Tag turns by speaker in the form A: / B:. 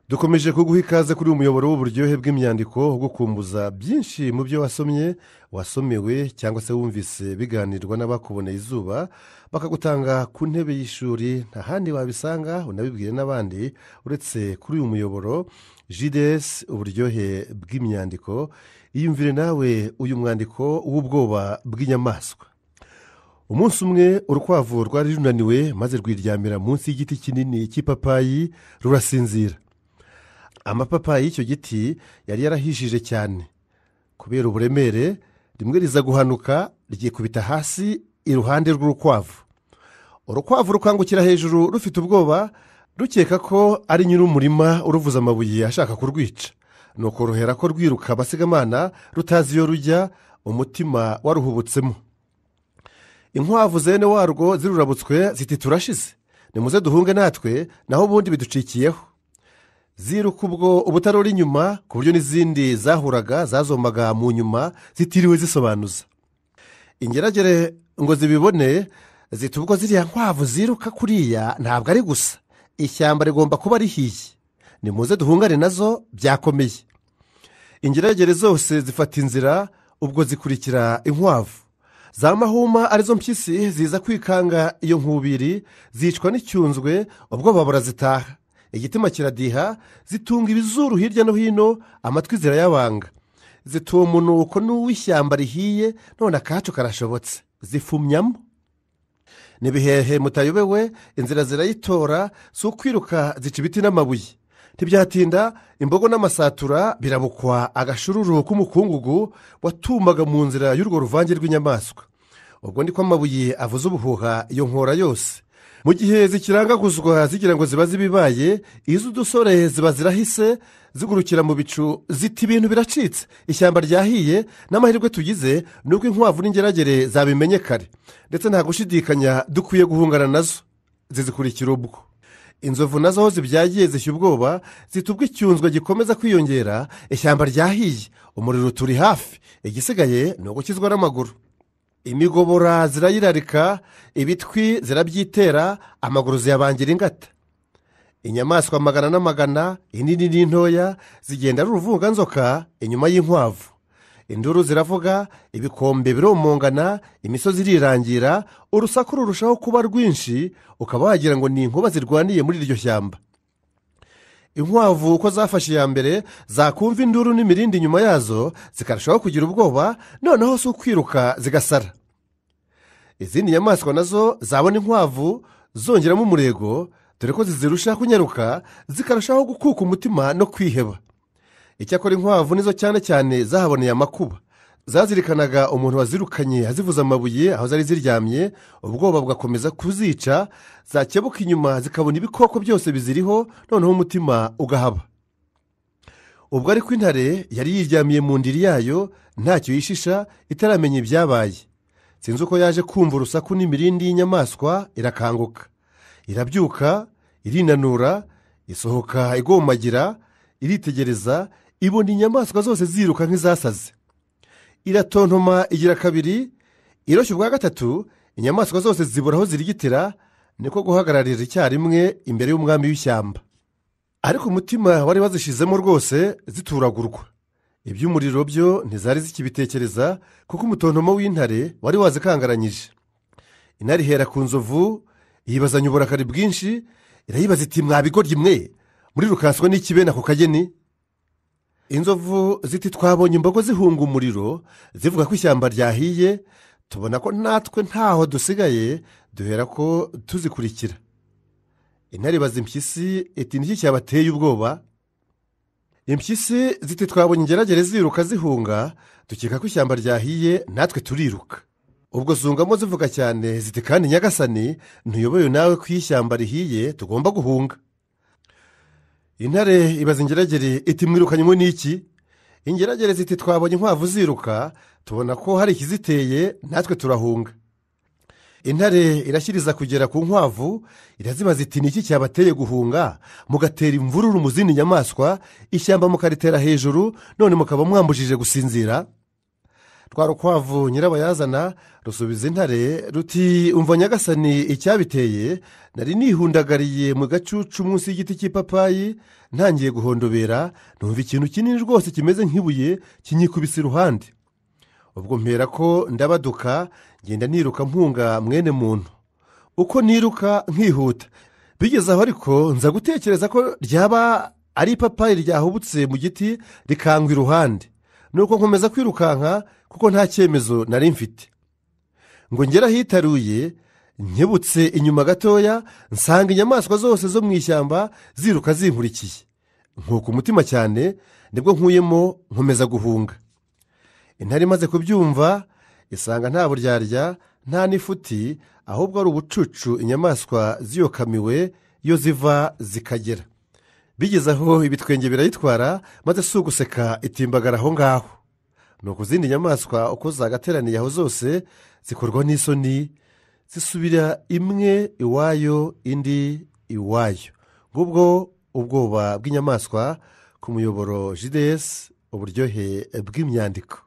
A: dukomeje kuguha ikaze kuri uyu muyoboro w'uburyohe bw'imyandiko wo gukumbuza byinshi mu byo wasomye wasomewe cyangwa se wumvise biganirwa n'abakuboneye izuba bakagutanga ku ntebe y'ishuri nta handi wabisanga unabibwire n'abandi uretse kuri uyu muyoboro JDS uburyohe bw'imyandiko. Iyumvire nawe uyu mwandiko w'ubwoba bw'inyamaswa. Umunsi umwe urukwavu rwari runaniwe maze rwiryamira munsi y'igiti kinini cy'ipapayi rurasinzira. Amapapayi y'icyo giti yari yarahishije cyane kubera uburemere, rimwe riza guhanuka ryikubita hasi iruhande rw'urukwavu. Urukwavu rukangukira hejuru rufite ubwoba, rukeka ko ari nyir'umurima uruvuza amabuye ashaka kurwica. Nuko ruhera ko rwiruka abasigamana rutazi iyo rujya, umutima waruhubutsemo. Inkwavu zene warwo zirurabutswe ziti turashize, nimuze duhunge natwe naho ubundi biducikiyeho. Ziruka ubwo ubutarora inyuma ku buryo n'izindi zahuraga zazomaga mu nyuma zitiriwe zisobanuza. Ingeragere ngo zibibone ziti ubwo ziriya nkwavu ziruka kuriya ntabwo ari gusa, ishyamba rigomba kuba rihiye, nimuze duhungane nazo byakomeye. Ingeragere zose zifata inzira ubwo zikurikira inkwavu. Za mahuma arizo mpyisi ziza kwikanga iyo nkubiri, zicwa n'icyunzwe ubwoba burazitaha. Igitima kiradiha, zitunga ibizuru hirya no hino, amatwi zirayabanga. Zituwe umunuko n'uw'ishyamba rihiye, none akacu karashobotse, zifumyamo. Nibihehe mutayobewe, inzira zirayitora, si ukwiruka zica ibiti n'amabuye. Ntibyatinda imbogo n'amasatura birabukwa agashururu k'umukungugu watumaga mu nzira y'urwo ruvange rw'inyamaswa. Ubwo ndiko amabuye avuza ubuhuha iyo nkora yose. Mu gihe zikirangaguzwa zigira ngo ziba zibibaye, iz'udusore ziba zirahise zigurukira mu bicu ziti ibintu biracitse, ishyamba ryahiye, n'amahirwe tugize nuko inkwavu n'ingeragere zabimenye kare, ndetse nta gushidikanya dukwiye guhungana nazo. Zizikurikira ubwo. Inzovu nazo aho zibyagiye zishya ubwoba, zitubwa icyunzwe gikomeza kwiyongera, ishyamba ryahiye, umuriro turi hafi, igisigaye ni ugukizwa n'amaguru. Imigobora zirayirarika, ibitwi zirabyitera, amaguru ziyabangira ingata. Inyamaswa magana n'amagana, inini n'intoya, zigenda ari uruvunganzoka inyuma y'inkwavu. Induru ziravuga, ibikombe biromongana, imisozi irirangira, urusaku rurushaho kuba rwinshi, ukaba wagira ngo ni inkuba zirwaniye muri iryo shyamba. Inkwavu uko zafashe iya mbere, zakumva induru n'imirindi inyuma yazo, zikarushaho kugira ubwoba, noneho si ukwiruka zigasara. Izindi nyamaswa nazo zabona inkwavu zongeramo umurego, dore ko zizirusha kunyaruka, zikarushaho gukuka umutima no kwiheba. Icyakora inkwavu nizo cyane cyane zahaboneye amakuba. Zazirikanaga umuntu wazirukanye azivuza amabuye aho zari ziryamye, ubwoba bugakomeza kuzica, zakebuka inyuma zikabona ibikoko byose biziriho, noneho umutima ugahaba. Ubwo ariko intare yari yiryamiye mu ndiri yayo, ntacyo yishisha, itaramenya ibyabaye. Sinzi uko yaje kumva urusaku n'imirindi y'inyamaswa, irakanguka. Irabyuka, irinanura, isohoka igomagira, iritegereza, ibona inyamaswa zose ziruka nk'izasaze. Iratontoma igira kabiri, iroshya ubwa gatatu, inyamaswa zose zibura aho zirigitira, niko guhagararira icyarimwe imbere y'umwami w'ishyamba. Ariko umutima wari wazishizemo rwose zituragurwa. Iby'umuriro byo ntizari zikibitekereza, kuko umutontomo w'intare wari wazikangaranyije. Intare ihera ku nzovu, yibazanya uburakari bwinshi, irayibaza iti mwabigoryi mwe, muri rukanswa n'ikibena ku kageni. Inzovu ziti twabonye imbogo zihunga umuriro, zivuga ko ishyamba ryahiye, tubona ko natwe ntaho dusigaye, duhera ko tuzikurikira. Intare ibaza impyisi iti niki cyabateye ubwoba? Impyisi ziti twabonye ingeragere ziruka zihunga, dukeka ko ishyamba ryahiye, natwe turiruka. Ubwo zungamo zivuga cyane ziti kandi nyagasani, ntuyoboye nawe ko ishyamba rihiye tugomba guhunga. Intare ibaza ingeragere iti mwirukanywe n'iki? Ingeragere ziti twabonye inkwavu ziruka, tubona ko hari ikiziteye, natwe turahunga. Intare irashyiriza kugera ku nkwavu, irazibaza iti niki cyabateye guhunga, mugatera imvururu mu zindi nyamaswa, ishyamba mukaritera hejuru, none mukaba mwambujije gusinzira? rwa rukwavu nyirabayazana rusubiza intare ruti umva nyagasani icyabiteye, nari nihundagariye mu gacucu munsi y'igiti cy'ipapayi ntangiye guhondobera, numva ikintu kinini rwose kimeze nk'ibuye kinyikubise iruhande. ubwo mpera ko ndabaduka ngenda niruka mpunga mwene muntu. uko niruka nkihuta, bigeze aho ariko nza gutekereza ko ryaba ari ipapayi ryahubutse mu giti rikangwa iruhande. nuko nkomeza kwirukanka kuko nta cyemezo nari mfite. ngo ngera ahitaruye, nkebutse inyuma gatoya nsanga inyamaswa zose zo mu ishyamba ziruka zinkurikiye. nkuko umutima cyane nibwo nkuyemo nkomeza guhunga. intare imaze kubyumva isanga nta buryarya nta n'ifuti, ahubwo ari ubucucu inyamaswa ziyokamiwe iyo ziva zikagera. bigeze aho ibitwenge birayitwara, maze si uguseka itimbagara aho ngaho. ni uku izindi nyamaswa uko zagateraniye aho zose zikorwa n'isoni, zisubira imwe iwayo indi iwayo. ngubwo ubwoba bw'inyamaswa ku muyoboro JDS, uburyohe bw'imyandiko.